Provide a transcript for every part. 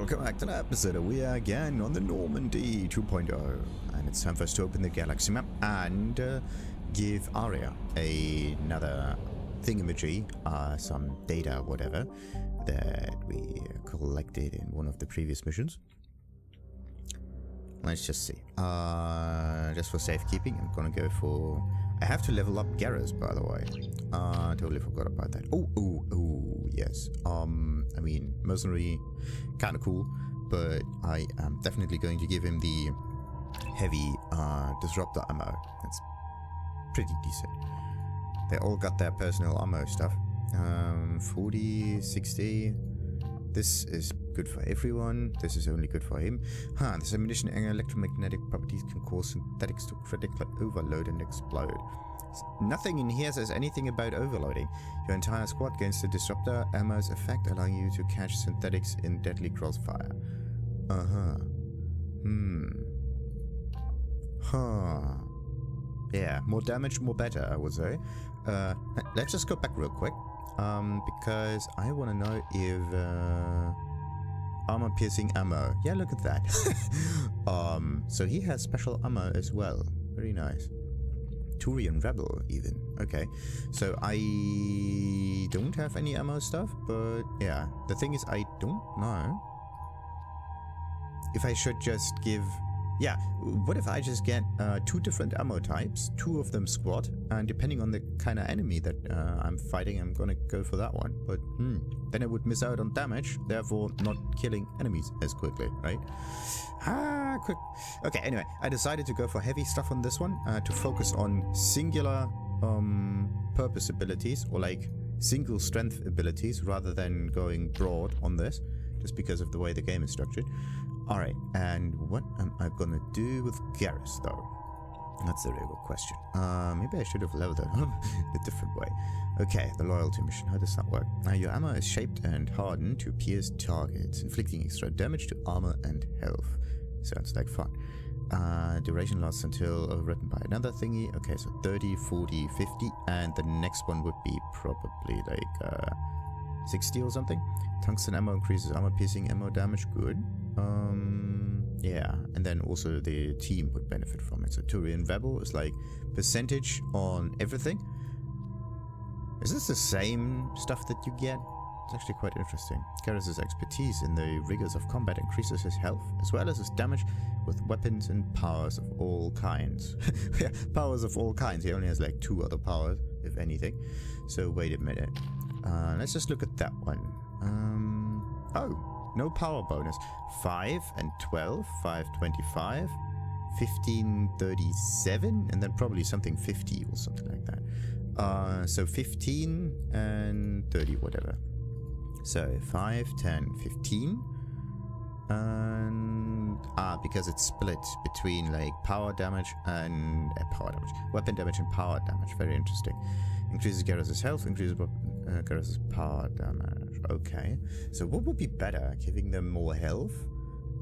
Welcome back to the episode. We are again on the Normandy 2.0, and it's time for us to open the galaxy map and give Aria another thingamajig, some data, whatever, that we collected in one of the previous missions. Let's just see. Just for safekeeping, I'm gonna go for... I have to level up Garrus, by the way. Totally forgot about that. Oh, yes. I mean, mercenary, kind of cool, but I am definitely going to give him the heavy disruptor ammo. That's pretty decent. They all got their personal ammo stuff. 40, 60. This is good for everyone. This is only good for him. This ammunition and electromagnetic properties can cause synthetics to critically overload and explode. Nothing in here says anything about overloading. Your entire squad gains the disruptor ammo's effect, allowing you to catch synthetics in deadly crossfire. Yeah, more damage, more better, I would say. Let's just go back real quick. Because I want to know if armor-piercing ammo. Yeah, look at that. So he has special ammo as well. Very nice. Turian Rebel, even. Okay. So I don't have any ammo stuff, but yeah. The thing is, I don't know if I should just give... Yeah, what if I just get 2 different ammo types, 2 of them squad, and depending on the kind of enemy that I'm fighting, I'm gonna go for that one. But then I would miss out on damage, therefore not killing enemies as quickly, right? Quick. Okay, anyway, I decided to go for heavy stuff on this one, to focus on singular purpose abilities, or like single strength abilities, rather than going broad on this, just because of the way the game is structured. Alright, and what am I gonna do with Garrus, though? That's the real question. Maybe I should have leveled it a different way. Okay, the loyalty mission. How does that work? Your ammo is shaped and hardened to pierce targets, inflicting extra damage to armor and health. Sounds like fun. Duration lasts until overwritten by another thingy. Okay, so 30, 40, 50, and the next one would be probably like 60 or something. Tungsten ammo increases armor-piercing ammo damage. Good. Yeah, and then also the team would benefit from it. So Turian Rebel is like percentage on everything. Is this the same stuff that you get? It's actually quite interesting. Garrus' expertise in the rigors of combat increases his health, as well as his damage with weapons and powers of all kinds. Yeah, powers of all kinds. He only has like 2 other powers, if anything. So wait a minute. Let's just look at that one. Oh. No power bonus. 5 and 12, 525, 1537, and then probably something 50 or something like that. So 15 and 30, whatever. So 5, 10, 15. And because it's split between like power damage and weapon damage and power damage. Very interesting. Increases Garrus' health, increases Garrus' power damage. Okay, so what would be better? Giving them more health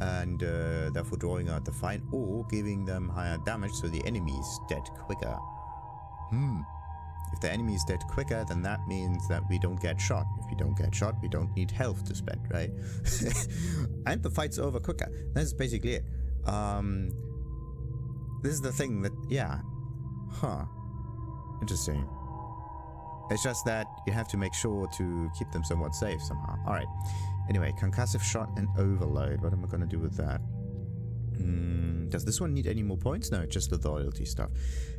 and therefore drawing out the fight, or giving them higher damage so the enemy is dead quicker? If the enemy is dead quicker, then that means that we don't get shot. If we don't get shot, we don't need health to spend, right? And the fight's over quicker. That's basically it. This is the thing that, yeah. Interesting. It's just that you have to make sure to keep them somewhat safe somehow. Alright. Anyway, concussive shot and overload. What am I gonna do with that? Does this one need any more points? No, just the loyalty stuff.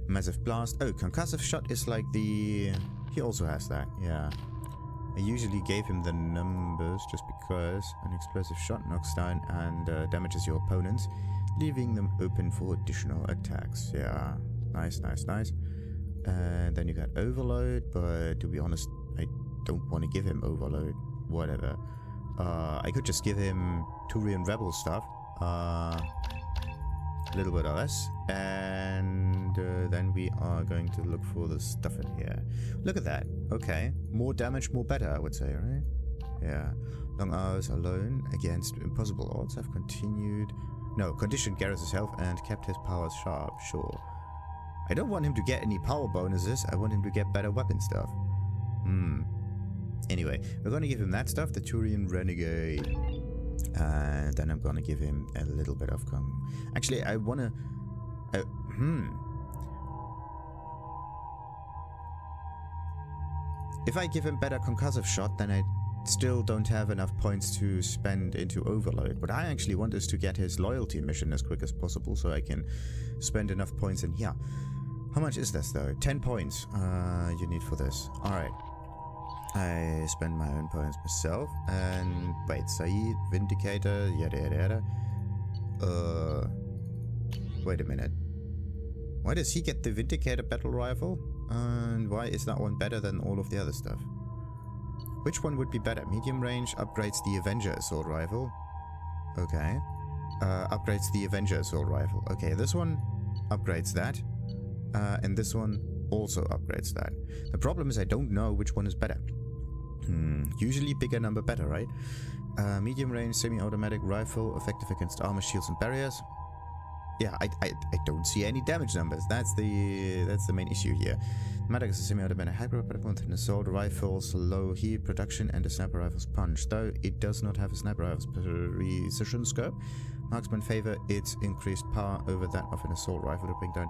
Massive blast. Oh, concussive shot is like the... He also has that, yeah. I usually gave him the numbers just because an explosive shot knocks down and damages your opponents, leaving them open for additional attacks. Yeah, nice, nice, nice. And then you got overload, but to be honest, I don't want to give him overload. Whatever. I could just give him Turian Rebel stuff. A little bit less. And then we are going to look for the stuff in here. Look at that. Okay. More damage, more better, I would say, right? Yeah. Long hours alone against impossible odds have continued... No, conditioned Garrus' health and kept his powers sharp. Sure. I don't want him to get any power bonuses, I want him to get better weapon stuff. Anyway, we're gonna give him that stuff, the Turian Renegade. And then I'm gonna give him a little bit of Actually, I wanna... If I give him better concussive shot, then I still don't have enough points to spend into Overload. What I actually want is to get his loyalty mission as quick as possible, so I can spend enough points in here. How much is this though? 10 points you need for this. Alright. I spend my own points myself. And wait, Zaeed, Vindicator, yada yada yada. Wait a minute. Why does he get the Vindicator battle rifle? And why is that one better than all of the other stuff? Which one would be better? Medium range upgrades the Avenger assault rifle. Okay. Upgrades the Avenger assault rifle. Okay, this one upgrades that. And this one also upgrades that. The problem is I don't know which one is better. Usually bigger number better, right? Medium range semi-automatic rifle, effective against armor, shields, and barriers. Yeah, I don't see any damage numbers. That's the main issue here. Matic is a semi-automatic hybrid weapon with an assault rifle's low heat production and a sniper rifle's punch, though it does not have a sniper rifle's precision scope. Marksman favor its increased power over that of an assault rifle to bring down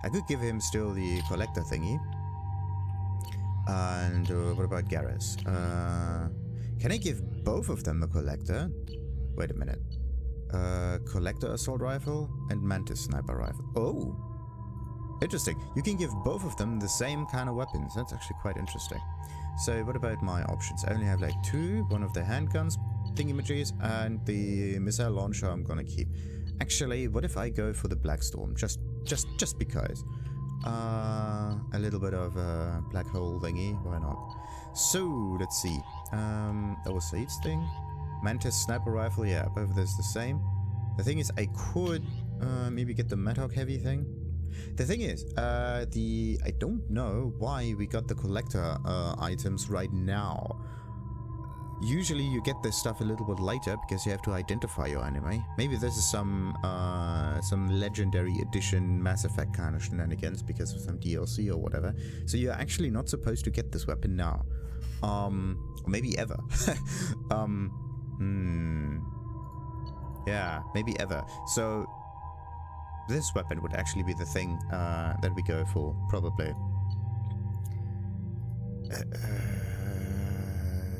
I could give him still the collector thingy. And what about Garrus? Can I give both of them a collector? Wait a minute. Collector assault rifle and mantis sniper rifle. Oh, interesting. You can give both of them the same kind of weapons. That's actually quite interesting. So what about my options? I only have like two. One of the handguns thingamajiggies and the missile launcher I'm gonna keep. Actually, what if I go for the Black Storm? Just because. A little bit of black hole thingy. Why not? So let's see. That was Zaeed's thing. Mantis sniper rifle, yeah, both of those the same. The thing is, I could maybe get the Madhawk heavy thing. The thing is, I don't know why we got the collector items right now. Usually you get this stuff a little bit later because you have to identify your enemy. Maybe this is some legendary edition Mass Effect kind of shenanigans because of some DLC or whatever. So you're actually not supposed to get this weapon now. Or maybe ever. Yeah, maybe ever. So this weapon would actually be the thing that we go for, probably.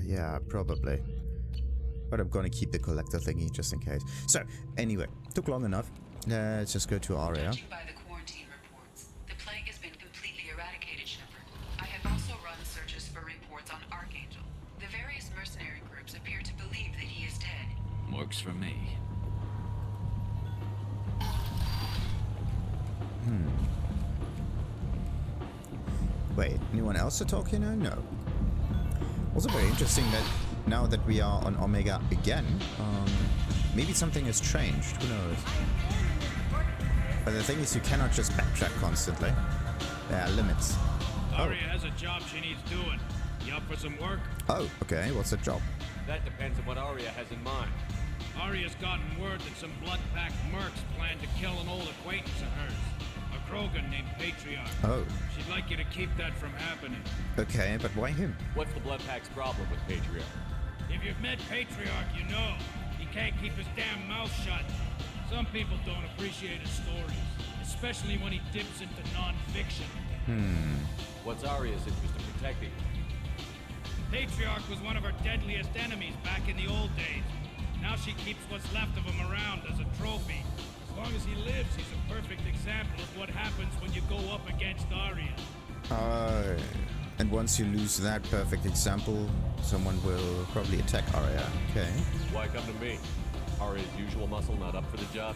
Yeah, probably. But I'm gonna keep the collector thingy just in case. So, anyway, took long enough. Let's just go to Aria. Judging by the quarantine reports, the plague has been completely eradicated, Shepard. I have also run searches for reports on Archangel. The various mercenary groups appear to believe that he is dead. Works for me. Wait, anyone else to talk here now? No. Also very interesting that now that we are on Omega again, maybe something has changed, who knows. But the thing is, you cannot just backtrack constantly. There are limits. Aria has a job she needs doing. You up for some work? Oh, okay, what's the job? That depends on what Aria has in mind. Aria's gotten word that some blood-packed mercs plan to kill an old acquaintance of hers. A Krogan named Patriarch. Oh. She'd like you to keep that from happening. Okay, but why him? What's the Bloodpack's problem with Patriarch? If you've met Patriarch, you know. He can't keep his damn mouth shut. Some people don't appreciate his stories, especially when he dips into non-fiction. What's Aria's interest in protecting? Patriarch was one of her deadliest enemies back in the old days. Now she keeps what's left of him around as a trophy. As long as he lives, he's a perfect example of what happens when you go up against Aria. And once you lose that perfect example, someone will probably attack Aria. Okay. Why come to me? Aria's usual muscle not up for the job?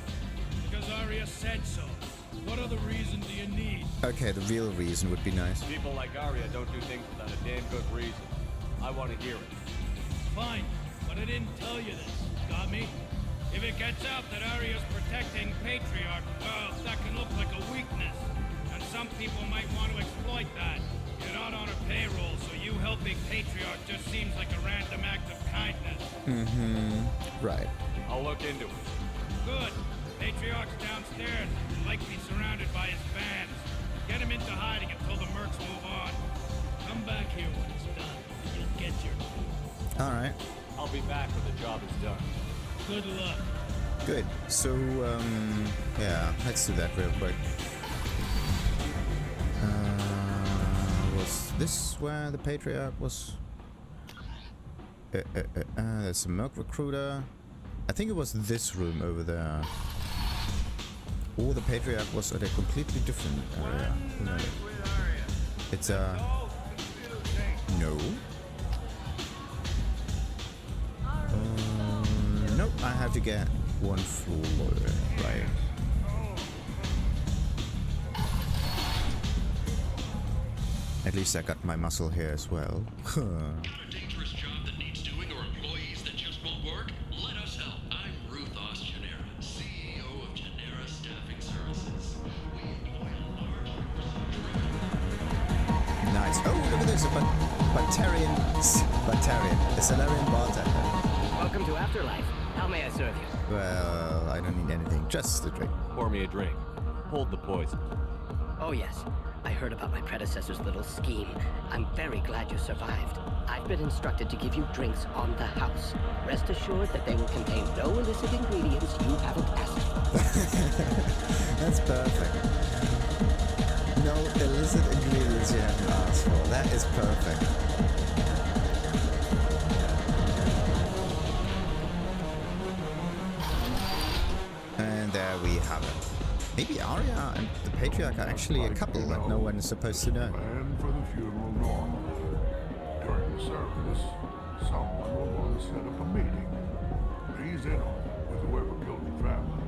Because Aria said so. What other reason do you need? Okay, the real reason would be nice. People like Aria don't do things without a damn good reason. I want to hear it. Fine, but I didn't tell you this. Got me? If it gets out that Aria's protecting Patriarch, well, that can look like a weakness. And some people might want to exploit that. You're not on her payroll, so you helping Patriarch just seems like a random act of kindness. Right. I'll look into it. Good. Patriarch's downstairs, likely surrounded by his fans. Get him into hiding until the mercs move on. Come back here when it's done, and you'll get your... Alright. I'll be back when the job is done. Good luck. Good. So, yeah, let's do that real quick. Was this where the Patriarch was? There's a Merc Recruiter. I think it was this room over there. Or the Patriarch was at a completely different area. No. It's a... No. Nope, I have to get one floor lower, right. At least I got my muscle here as well. Got a dangerous job that needs doing or employees that just won't work? Let us help. I'm Ruth Genera, CEO of Genera Staffing Services. We employ a large Nice. Oh, look at this, a Batarian, a Salarian bartender. Welcome to Afterlife. How may I serve you? Well, I don't need anything, just a drink. Pour me a drink. Hold the poison. Oh yes, I heard about my predecessor's little scheme. I'm very glad you survived. I've been instructed to give you drinks on the house. Rest assured that they will contain no illicit ingredients you haven't asked for. That's perfect. No illicit ingredients you haven't asked for. That is perfect. And there we have it. Maybe Aria and the Patriarch are actually a couple that no one is supposed to know. Plan for the funeral normally. During the service, someone will want to set up a meeting. He's in on it with whoever killed your family.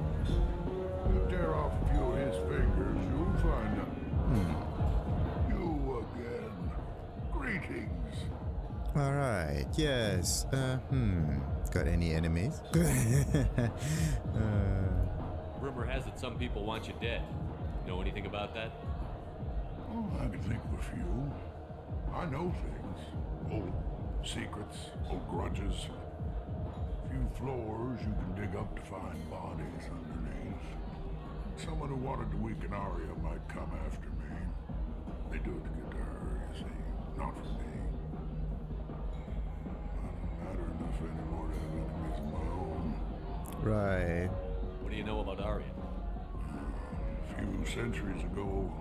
You tear off a few of his fingers, you'll find out. You again. Greetings. Alright, yes. Got any enemies? Rumor has it some people want you dead. Know anything about that? Oh, I can think of a few. I know things. Old secrets, old grudges. A few floors you can dig up to find bodies underneath. Someone who wanted to weaken Aria might come after me. They do it to get to her, you see. Not for me. I don't matter enough anymore to have enemies of my own. Right. What do you know about Aria? A few centuries ago,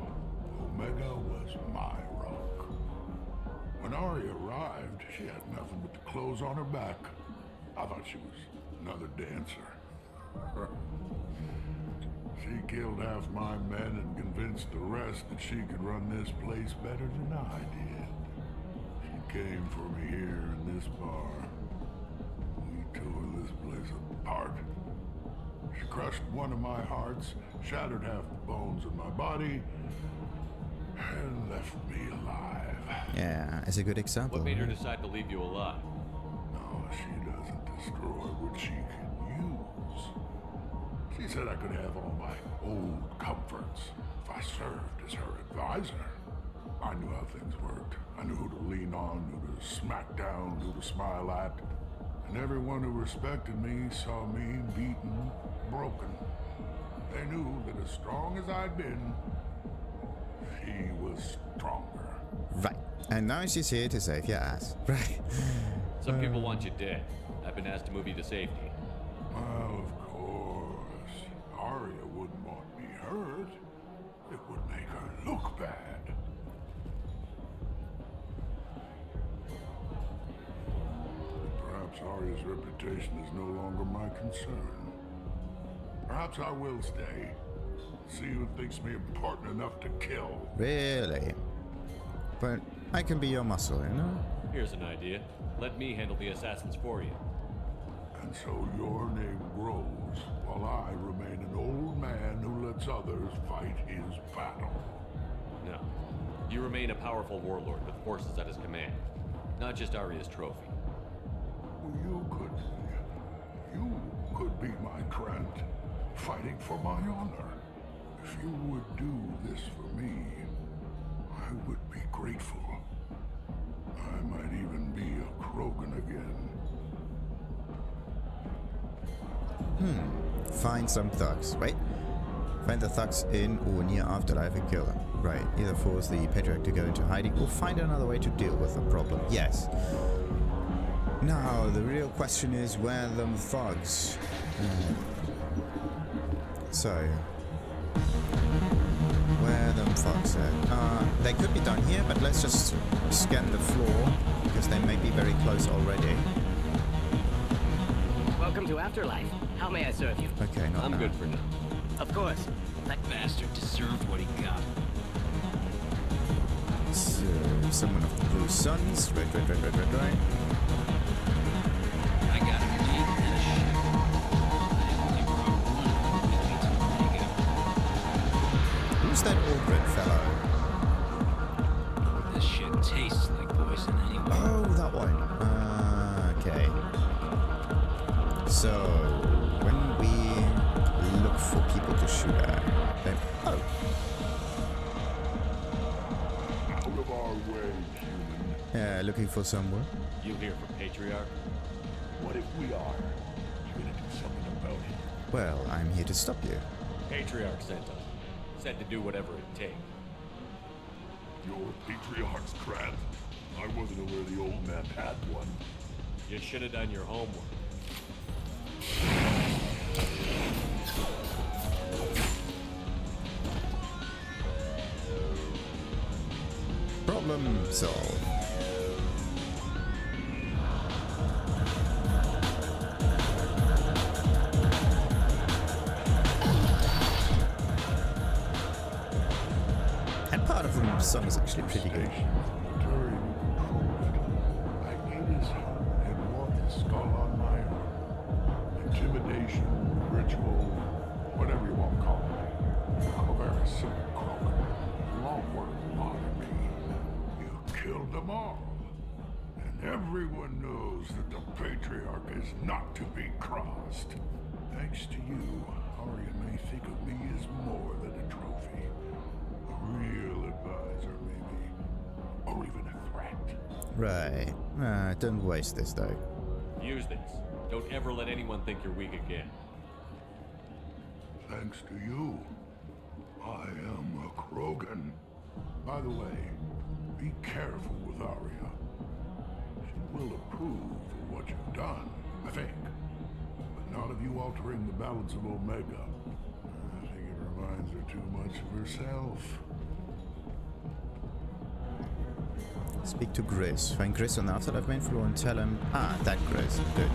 Omega was my rock. When Aria arrived, she had nothing but the clothes on her back. I thought she was another dancer. She killed half my men and convinced the rest that she could run this place better than I did. She came for me here in this bar. We tore this place apart. She crushed one of my hearts, shattered half the bones in my body, and left me alive. Yeah, it's a good example. What made her decide to leave you alive? No, she doesn't destroy what she can use. She said I could have all my old comforts if I served as her advisor. I knew how things worked. I knew who to lean on, who to smack down, who to smile at. And everyone who respected me saw me beaten, broken. They knew that as strong as I'd been, she was stronger. Right. And now she's here to save your ass. Right. Some people want you dead. I've been asked to move you to safety. Well, of course. Aria wouldn't want me hurt. It would make her look bad. Perhaps Aria's reputation is no longer my concern. Perhaps I will stay. See who thinks me important enough to kill. Really? But I can be your muscle, you know? Here's an idea. Let me handle the assassins for you. And so your name grows, while I remain an old man who lets others fight his battle. No. You remain a powerful warlord with forces at his command. Not just Aria's trophy. You could be my Trent, fighting for my honor. If you would do this for me, I would be grateful. I might even be a Krogan again. Find some thugs. Wait. Find the thugs in or near Afterlife and kill them. Right. Either force the Patriarch to go into hiding or find another way to deal with the problem. Yes. Now, the real question is where them thugs? So, where them thugs at? They could be down here, but let's just scan the floor, because they may be very close already. Welcome to Afterlife. How may I serve you? Okay, not I'm now. good for now. Of course. That bastard deserved what he got. So, someone of the Blue Suns. Right. I got a deep and a ship. I only brought one with me to Omega. Who's that Aldred fellow? This shit tastes like poison anyway. Oh, that one. Okay. So, when we look for people to shoot at, then... Oh. Out of our way, human. Yeah, looking for someone. You here for Patriarch? What if we are? You gonna do something about it? Well, I'm here to stop you. Patriarch sent us. Said to do whatever it takes. Your Patriarch's crap? I wasn't aware the old man had one. You should have done your homework. Problem solved. That part of the song is actually pretty good. I gave his heart and wore his skull on my arm. Intimidation, ritual, whatever you want to call it. I'm a very simple crook. Long won't bother me. You killed them all. And everyone knows that the Patriarch is not to be crossed. Thanks to you, Aria may think of me as more than a trophy. A real advisor, maybe. Or even a threat. Right. Don't waste this, though. Use this. Don't ever let anyone think you're weak again. Thanks to you, I am a Krogan. By the way, be careful with Aria. She will approve of what you've done, I think. But not of you altering the balance of Omega. I think it reminds her too much of herself. Speak to Grizz. Find Grizz on the outside of main floor and tell him... Ah, that Grizz. Good.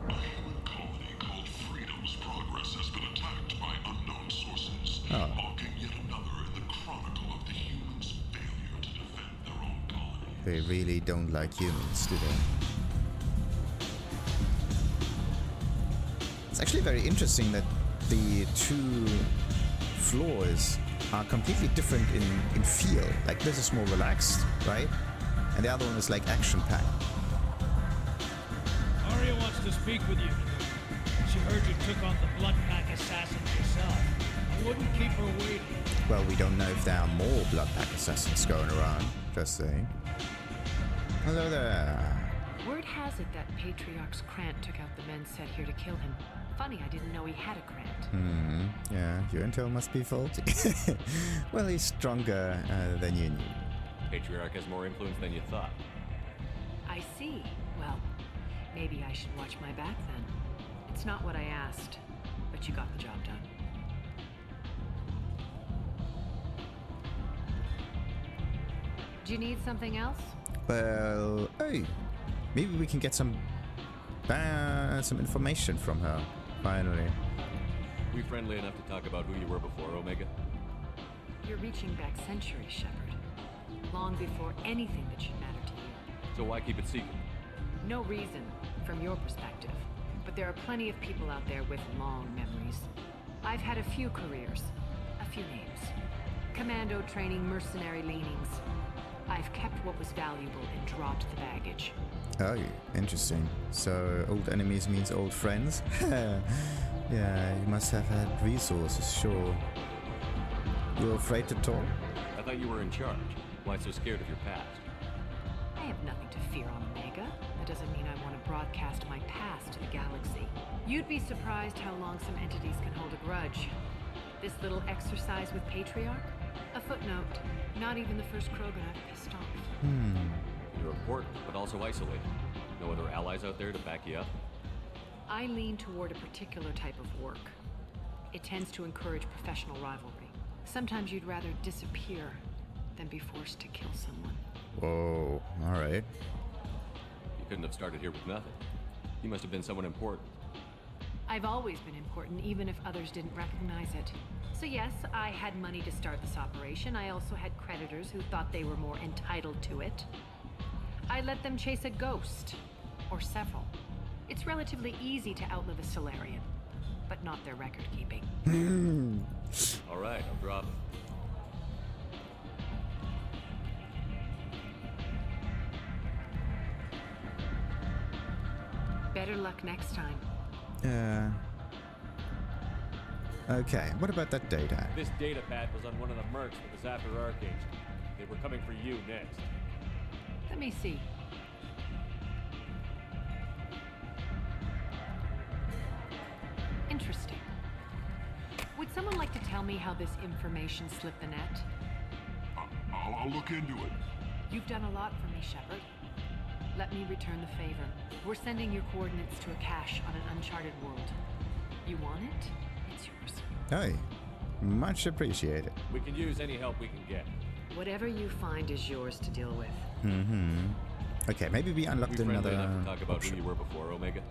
A human colony called Freedom's progress has been attacked by unknown sources, marking yet another in the chronicle of the humans' failure to defend their own colony. They really don't like humans, do they? It's actually very interesting that the two floors are completely different in feel. Like, this is more relaxed, right? And the other one is like action-packed. Aria wants to speak with you. She heard you took on the Blood Pack assassins yourself. I wouldn't keep her waiting. Well, we don't know if there are more Blood Pack assassins going around. Just saying. Hello there. Word has it that Patriarch's Krant took out the men set here to kill him. Funny, I didn't know he had a Krant. Yeah, your intel must be faulty. Well, he's stronger than you knew. Patriarch has more influence than you thought. I see. Well, maybe I should watch my back then. It's not what I asked, but you got the job done. Do you need something else? Well, hey, maybe we can get some information from her, finally. We friendly enough to talk about who you were before, Omega? You're reaching back centuries, Shepard. Long before anything that should matter to you. So why keep it secret? No reason, from your perspective. But there are plenty of people out there with long memories. I've had a few careers, a few names. Commando training, mercenary leanings. I've kept what was valuable and dropped the baggage. Oh, interesting. So, old enemies means old friends? Yeah, you must have had resources, sure. You're afraid to talk? I thought you were in charge. Why so scared of your past? I have nothing to fear on Omega. A doesn't mean I want to broadcast my past to the galaxy. You'd be surprised how long some entities can hold a grudge. This little exercise with Patriarch? A footnote. Not even the first Krogan I've pissed off. You're important, but also isolated. No other allies out there to back you up? I lean toward a particular type of work. It tends to encourage professional rivalry. Sometimes you'd rather disappear than be forced to kill someone. Whoa, alright. You couldn't have started here with nothing. You must have been someone important. I've always been important, even if others didn't recognize it. So yes, I had money to start this operation. I also had creditors who thought they were more entitled to it. I let them chase a ghost, or several. It's relatively easy to outlive a Solarian, but not their record keeping. All right, I'll drop it. Better luck next time. Okay, what about that data? This data pad was on one of the mercs that was after Archangel. They were coming for you next. Let me see. Interesting. Would someone like to tell me how this information slipped the net? I'll look into it. You've done a lot for me, Shepard. Let me return the favor. We're sending your coordinates to a cache on an uncharted world. You want it? It's yours. Hey, much appreciated. We can use any help we can get. Whatever you find is yours to deal with. Okay, maybe we unlocked We friendly another enough to talk about option. who you were before, Omega?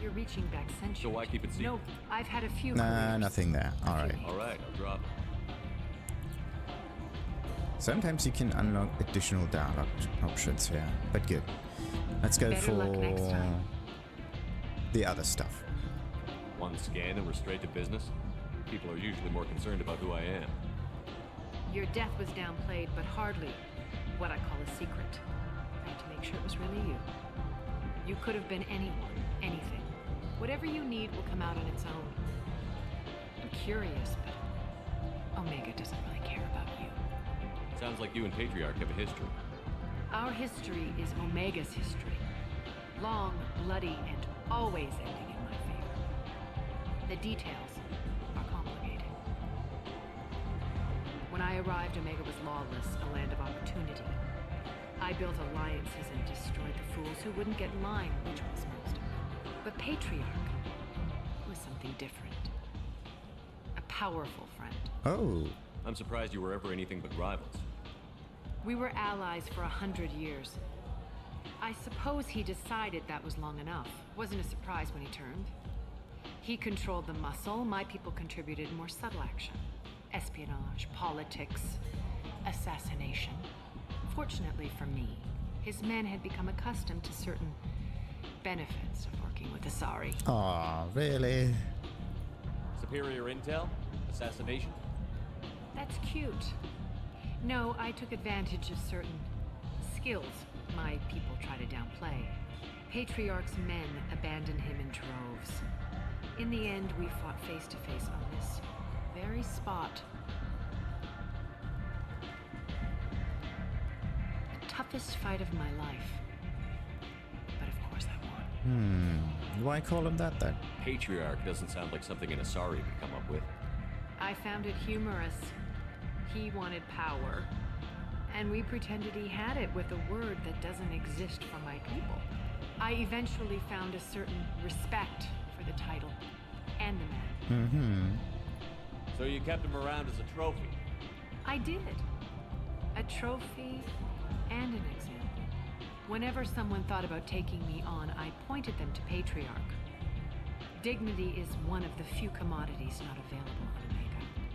You're reaching back centuries. So why keep it secret? No, I've had a few Nah, careers. nothing there. Alright. All right, I'll drop it. Sometimes you can unlock additional dialogue options here, but good. Let's go Better luck next for time. the other stuff. One scan and we're straight to business? People are usually more concerned about who I am. Your death was downplayed, but hardly what I call a secret. I had to make sure it was really you. You could have been anyone, anything. Whatever you need will come out on its own. I'm curious, but Omega doesn't really care about you. Sounds like you and Patriarch have a history. Our history is Omega's history. Long, bloody, and always ending in my favor. The details are complicated. When I arrived, Omega was lawless, a land of opportunity. I built alliances and destroyed the fools who wouldn't get in line, which was most of them. But Patriarch was something different. A powerful friend. Oh, I'm surprised you were ever anything but rivals. We were allies for 100 years. I suppose he decided that was long enough. Wasn't a surprise when he turned. He controlled the muscle, my people contributed more subtle action. Espionage, politics, assassination. Fortunately for me, his men had become accustomed to certain benefits of working with Asari. aw, really? Superior intel? Assassination? That's cute. No, I took advantage of certain skills my people try to downplay. Patriarch's men abandoned him in droves. In the end, we fought face to face on this very spot. The toughest fight of my life. But of course I won. Why call him that then? Patriarch doesn't sound like something an Asari would come up with. I found it humorous. He wanted power, and we pretended he had it with a word that doesn't exist for my people. I eventually found a certain respect for the title and the man. So you kept him around as a trophy? I did. A trophy and an example. Whenever someone thought about taking me on, I pointed them to Patriarch. Dignity is one of the few commodities not available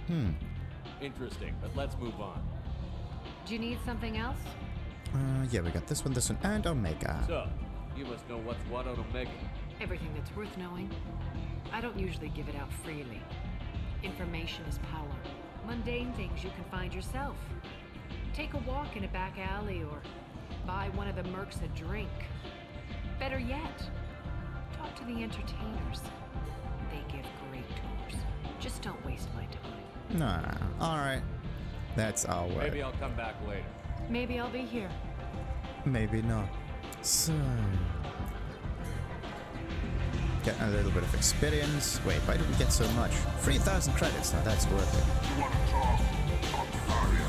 on Omega. Interesting, but let's move on. Do you need something else? Yeah, we got this one, and Omega. So, you must know what's what on Omega. Everything that's worth knowing. I don't usually give it out freely. Information is power. Mundane things you can find yourself. Take a walk in a back alley or buy one of the mercs a drink. Better yet, talk to the entertainers. They give great tours. Just don't waste my time. Nah, alright. That's our way. Maybe I'll come back later. Maybe I'll be here. Maybe not. So... get a little bit of experience. Wait, why did we get so much? 3,000 credits, now that's worth it. You want to talk to Aria?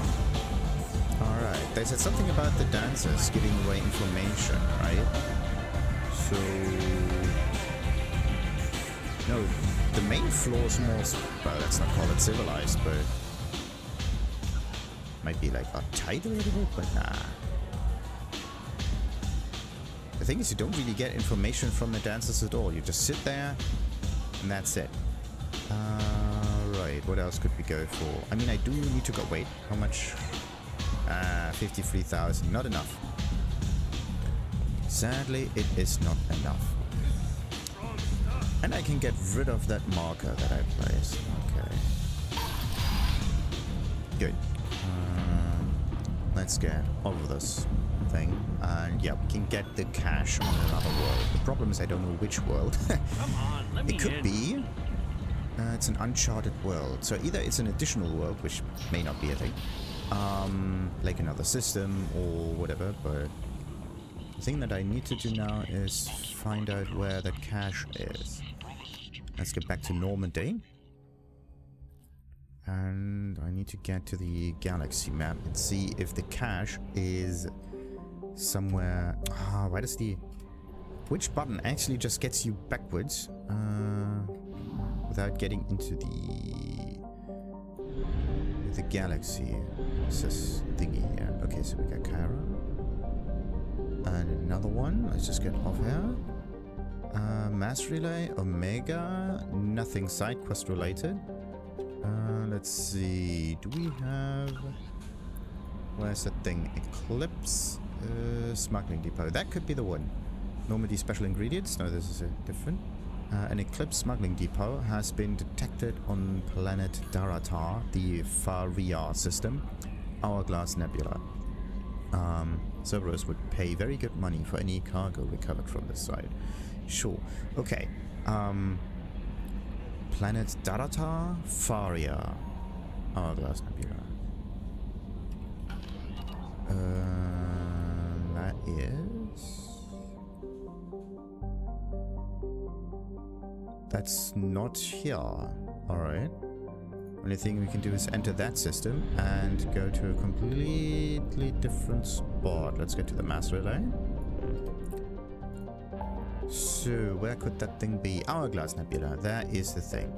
Alright, they said something about the dancers giving away information, right? So... no, the main floor is more... well, let's not call it civilized, but... might be like uptight a little bit, but nah. The thing is, you don't really get information from the dancers at all. You just sit there, and that's it. Right, what else could we go for? I mean, I do need to go... wait, how much? 53,000, not enough. Sadly, it is not enough. And I can get rid of that marker that I placed. Okay. Good. Let's get over this thing. And yeah, we can get the cash on another world. The problem is I don't know which world. Come on, let me It could in. be... it's an uncharted world. So either it's an additional world, which may not be a thing. Like another system or whatever, but... the thing that I need to do now is find out where that cache is. Let's get back to Normandy. And I need to get to the galaxy map and see if the cache is somewhere... why does the... which button actually just gets you backwards without getting into the galaxy thingy here. Okay, so we got Terra. And another one. Let's just get off here. Mass relay, Omega, nothing side quest related. Let's see, do we have... where's that thing? Eclipse, smuggling depot. That could be the one. Normandy special ingredients. No, this is a different. An Eclipse smuggling depot has been detected on planet Daratar, the Faria system, Hourglass Nebula. Cerberus would pay very good money for any cargo recovered from this site. Sure. Okay. Planet Daratar, Faria, Hourglass Nebula. That is... that's not here. Alright. Only thing we can do is enter that system and go to a completely different spot. Let's get to the mass relay. So, where could that thing be? Hourglass Nebula. That is the thing.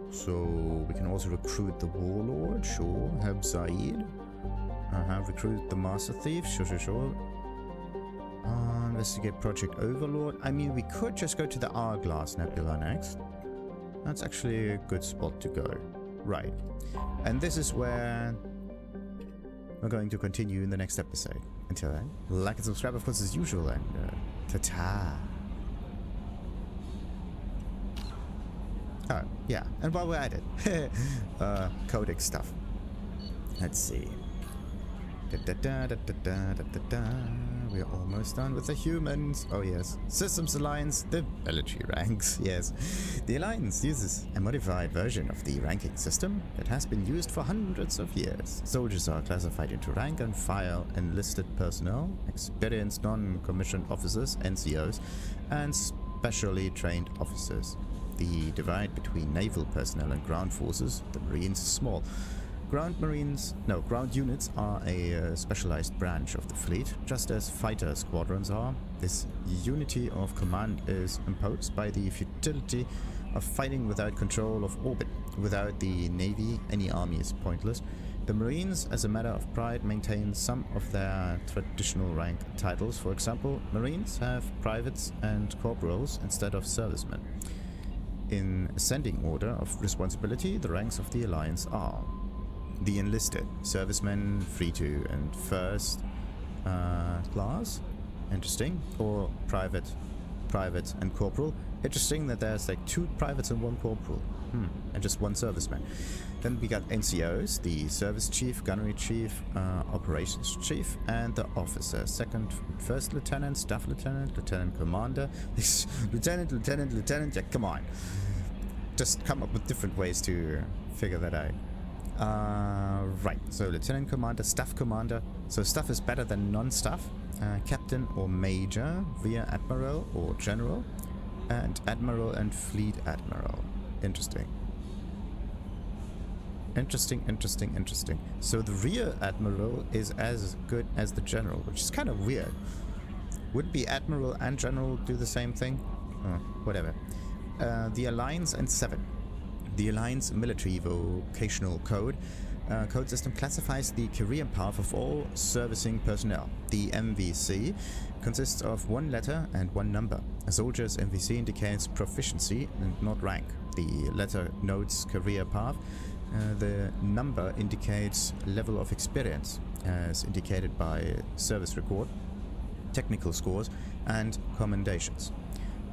So, we can also recruit the Warlord. Sure. Help Zaeed. Recruit the Master Thief. Sure. Investigate Project Overlord. I mean, we could just go to the Hourglass Nebula next. That's actually a good spot to go. Right. And this is where we're going to continue in the next episode. Until then, like and subscribe, of course, as usual, and ta-ta. Oh, yeah, and while we're at it, Codex stuff. Let's see. We're almost done with the humans. Oh yes. Systems Alliance, the military ranks. Yes. The Alliance uses a modified version of the ranking system that has been used for hundreds of years. Soldiers are classified into rank and file enlisted personnel, experienced non-commissioned officers, NCOs, and specially trained officers. The divide between naval personnel and ground forces, the Marines, is small. Ground units are a specialized branch of the fleet, just as fighter squadrons are. This unity of command is imposed by the futility of fighting without control of orbit. Without the Navy, any army is pointless. The Marines, as a matter of pride, maintain some of their traditional rank titles. For example, Marines have privates and corporals instead of servicemen. In ascending order of responsibility, the ranks of the Alliance are: the enlisted, servicemen, 3, 2, and first class. Interesting. Or private, and corporal. Interesting that there's like 2 privates and 1 corporal. And just 1 serviceman. Then we got NCOs, the service chief, gunnery chief, operations chief, and the officer. Second, first lieutenant, staff lieutenant, lieutenant commander. Lieutenant, yeah, come on. Just come up with different ways to figure that out. Right, so lieutenant commander, staff commander. So staff is better than non-staff. Captain or Major, Rear Admiral or General, and Admiral and Fleet Admiral. Interesting. Interesting. So the Rear Admiral is as good as the General, which is kind of weird. Would be Admiral and General do the same thing? Oh, whatever. The Alliance and 7. The Alliance Military Vocational Code system classifies the career path of all servicing personnel. The MVC consists of one letter and one number. A soldier's MVC indicates proficiency and not rank. The letter notes career path. The number indicates level of experience, as indicated by service record, technical scores, and commendations.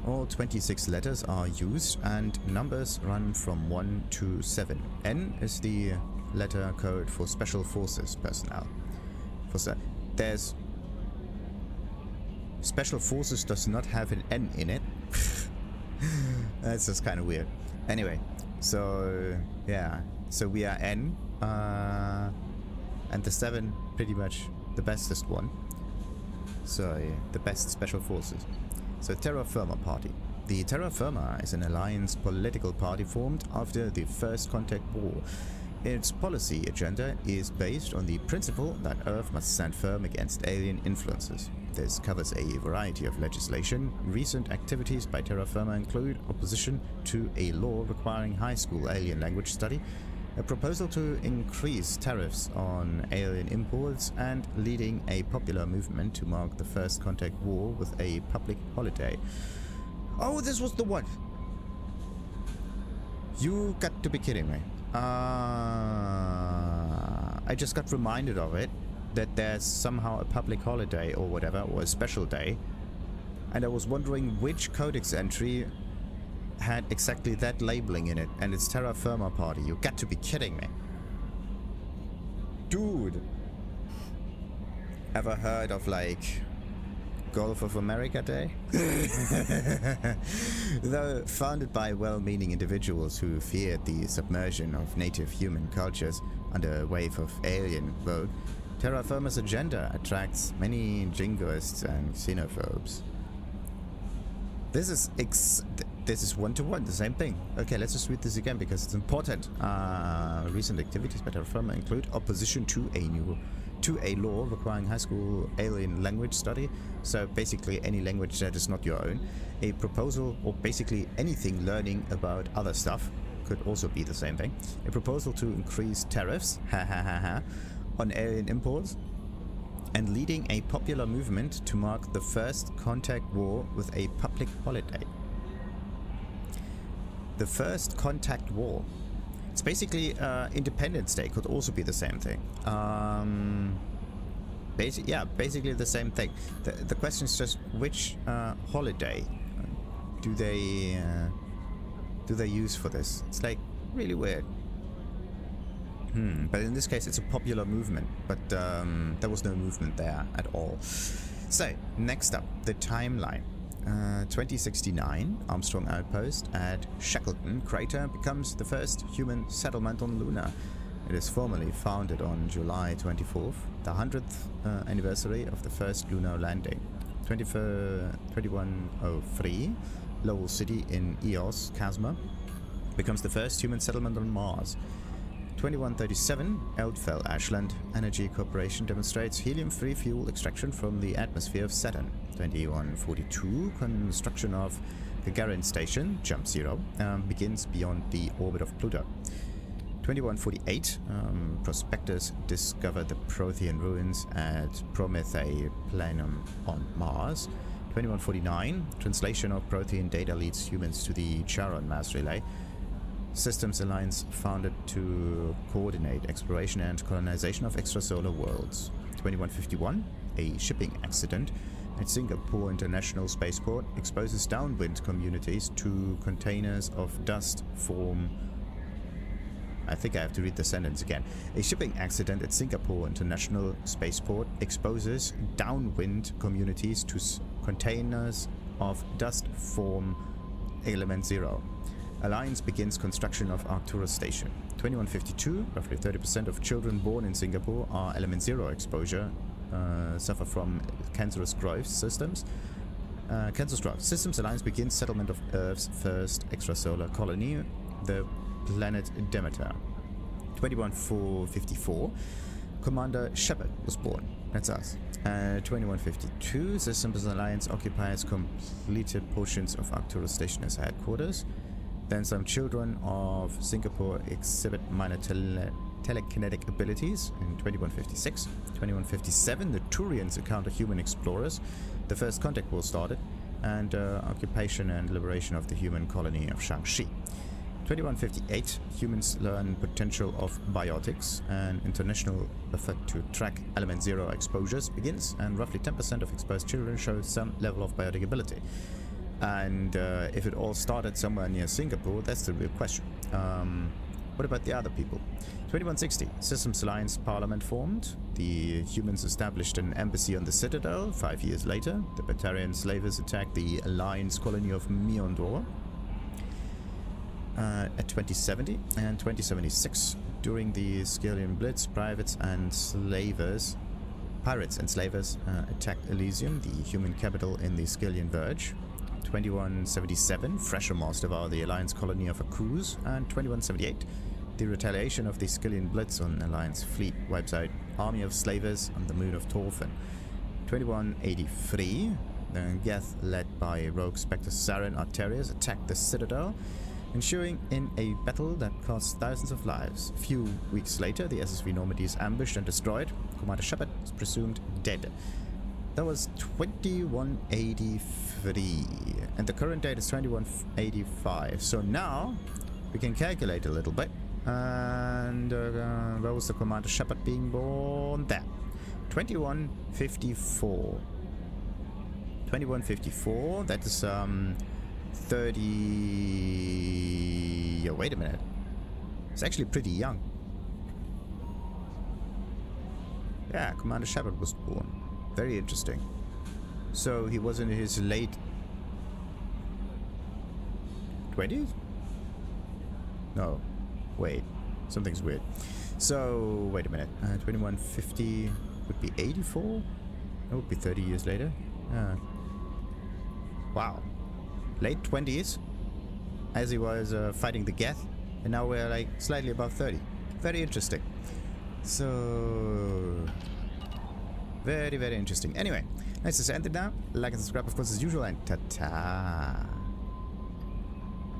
All 26 letters are used, and numbers run from 1 to 7. N is the letter code for Special Forces personnel. There's Special Forces does not have an N in it. That's just kind of weird. Anyway, so yeah, so we are N, and the 7 pretty much the bestest one. So yeah, the best Special Forces. So Terra Firma Party. The Terra Firma is an alliance political party formed after the First Contact War. Its policy agenda is based on the principle that Earth must stand firm against alien influences. This covers a variety of legislation. Recent activities by Terra Firma include opposition to a law requiring high school alien language study, a proposal to increase tariffs on alien imports, and leading a popular movement to mark the First Contact War with a public holiday. Oh, this was the one! You got to be kidding me. I just got reminded of it, that there's somehow a public holiday or whatever, or a special day, and I was wondering which Codex entry had exactly that labeling in it, and it's Terra Firma Party. You got to be kidding me. Dude. Ever heard of, like, Gulf of America Day? Though founded by well-meaning individuals who feared the submersion of native human cultures under a wave of alien vogue, Terra Firma's agenda attracts many jingoists and xenophobes. This is one-to-one, the same thing. Okay, let's just read this again because it's important. Recent activities by Terra Firma include opposition to a law requiring high school alien language study. So basically any language that is not your own. A proposal, or basically anything learning about other stuff, could also be the same thing. A proposal to increase tariffs, on alien imports, and leading a popular movement to mark the First Contact War with a public holiday. The First Contact War. It's basically Independence Day could also be the same thing. Basically the same thing. The question is just which holiday do they use for this? It's like really weird. But in this case, it's a popular movement, but there was no movement there at all. So, next up, the timeline. 2069, Armstrong Outpost at Shackleton Crater becomes the first human settlement on Luna. It is formally founded on July 24th, the 100th anniversary of the first lunar landing. 2103, Lowell City in Eos, Casma, becomes the first human settlement on Mars. 2137, Eldfell Ashland Energy Corporation demonstrates helium-free fuel extraction from the atmosphere of Saturn. 2142, construction of Gagarin Station, Jump Zero, begins beyond the orbit of Pluto. 2148, prospectors discover the Prothean ruins at Promethae Planum on Mars. 2149, translation of Prothean data leads humans to the Charon mass relay. Systems Alliance founded to coordinate exploration and colonization of extrasolar worlds. 2151, a shipping accident at Singapore International Spaceport exposes downwind communities to containers of dust form. I think I have to read the sentence again. A shipping accident at Singapore International Spaceport exposes downwind communities to containers of dust form Element 0. Alliance begins construction of Arcturus Station. 2152, roughly 30% of children born in Singapore are Element 0 exposure suffer from cancerous growth systems. Cancerous growth systems alliance begins settlement of Earth's first extrasolar colony, the planet Demeter. 21454. Commander Shepard was born. That's us. 2152. Systems Alliance occupies completed portions of Arcturus Station as headquarters. Then some children of Singapore exhibit minor telekinetic abilities in 2156. 2157. The Turians encounter human explorers. The first contact war started. And occupation and liberation of the human colony of Shang-Chi. 2158, humans learn potential of biotics. An international effort to track element zero exposures begins, and roughly 10% of exposed children show some level of biotic ability. And if it all started somewhere near Singapore, that's the real question. What about the other people? 2160, Systems Alliance Parliament formed. The humans established an embassy on the Citadel. 5 years later, the Batarian slavers attacked the Alliance colony of Mjolnir. At 2070 and 2076, during the Skyllian Blitz, pirates and slavers attacked Elysium, the human capital in the Skyllian Verge. 2177, Fresher Master devour the Alliance colony of Akuz, and 2178, the retaliation of the Skyllian Blitz on Alliance fleet wipes out army of slavers on the moon of Torfin. 2183, the Geth led by rogue Spectre Saren Arterias attacked the Citadel, ensuing in a battle that cost thousands of lives. A few weeks later, the SSV Normandy is ambushed and destroyed. Commander Shepard is presumed dead. That was 2183, and the current date is 2185. So now we can calculate a little bit. And where was the Commander Shepard being born? There. 2154. 2154. That is 30. Yeah, wait a minute. It's actually pretty young. Yeah, Commander Shepard was born. Very interesting. So he was in his late 20s? No. Wait. Something's weird. So, wait a minute. 2150 would be 84? That would be 30 years later. Wow. Late 20s, as he was fighting the Geth, and now we're like slightly above 30. Very interesting. So, very, very interesting. Anyway, nice to end it now. Like and subscribe, of course, as usual, and ta-ta.